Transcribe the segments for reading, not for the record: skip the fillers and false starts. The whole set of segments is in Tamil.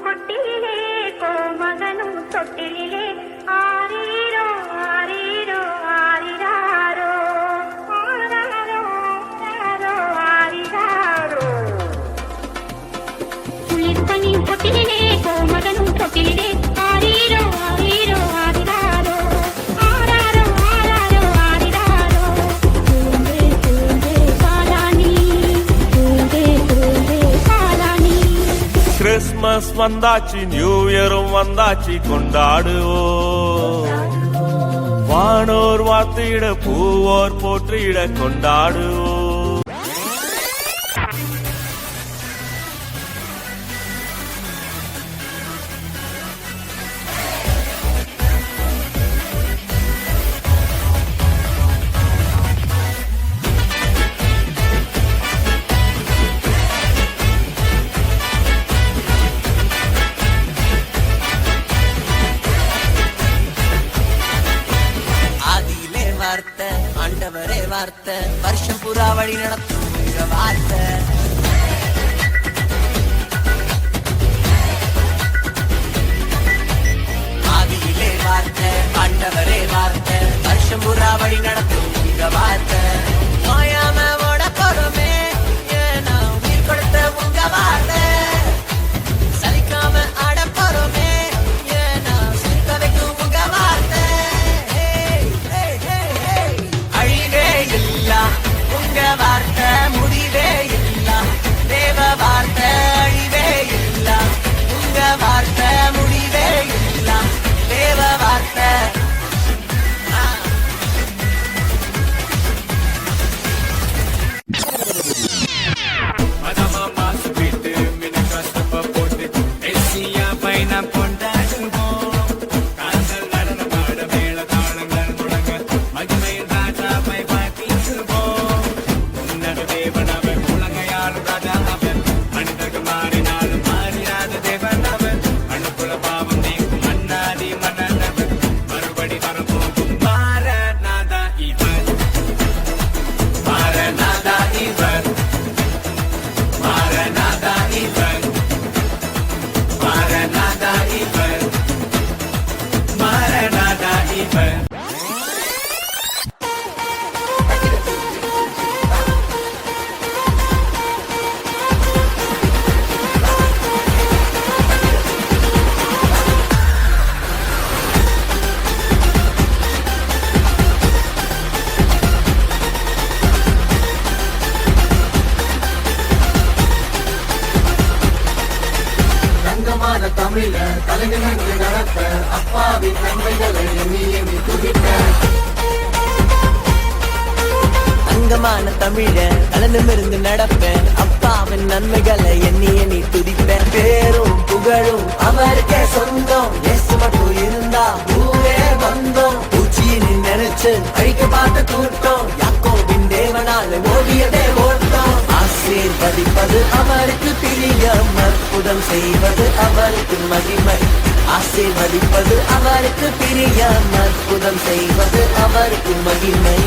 கொட்டிலே கோமகனும் தொட்டிலே ஆரீரோ ஆரீரோ ஆரிராரோ ஆராரோ ஆராரோ ஆரிராரோ குளிர்தனி கொட்டிலே கோமகனும் தொட்டிலே ஆரீரோ ஆரீரோ ஆரிராரோ ஆராரோ ஆராரோ ஆரிராரோ தூங்கே தூங்கே சாலானி தூங்கே தூங்கே சாலானி கிறிஸ்மஸ் வந்தாச்சு, நியூ இயரும் வந்தாச்சு, கொண்டாடுவோம். வானோர் வாழ்த்திட பூவோர் போற்றிட கொண்டாடுவோம். வார்த்தை ஆண்டவரே வார்த்தை வருஷம் புறா வழி நடத்தும் வார்த்தை ஆதியிலே வார்த்தை ஆண்டவரே வார்த்தை வருஷம் புறா வழி நடத்தும் வார்த்தை மாயாம ஓட போறோமே ஏன்னா உயிர் கொடுத்த உங்க வார்த்தை சலிக்காம ஆட போறோமே ஏன்னா சிரிக்க வைக்கும் உங்க வார்த்தை உங்க வார்த்தை முடிவே இல்ல தேவ வார்த்தை அழிவே இல்ல உங்க வார்த்தை முடிவே இல்ல தேவ வார்த்தை தமிழ தலைநிமிர்ந்து நடத்த அப்பாவின் நன்மைகளை எண்ணி எண்ணி துதிக்க தங்கமான தமிழ தலைநிமிர்ந்து நடப்பேன் அப்பாவின் நன்மைகளை எண்ணி எண்ணி துதிப்பேன் பேரும் புகழும் அவருக்கே சொந்தம் இயேசு மட்டும் இருந்தா ஊரே வந்தோம் பூச்சியை நினைச்சு அழிக்க பார்த்த கூட்டம் யாக்கோபின் தேவனால ஓடியதே ஓட்டம் ஆசீர்வதிப்பது அவருக்கு பிரியம் அற்புதம் செய்வது அவருக்கு மகிமை ஆசீர்வதிப்பது அவருக்கு பிரியம் அற்புதம் செய்வது அவருக்கு மகிமை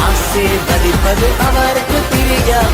ஆசீர்வதிப்பது அவருக்கு பிரியம்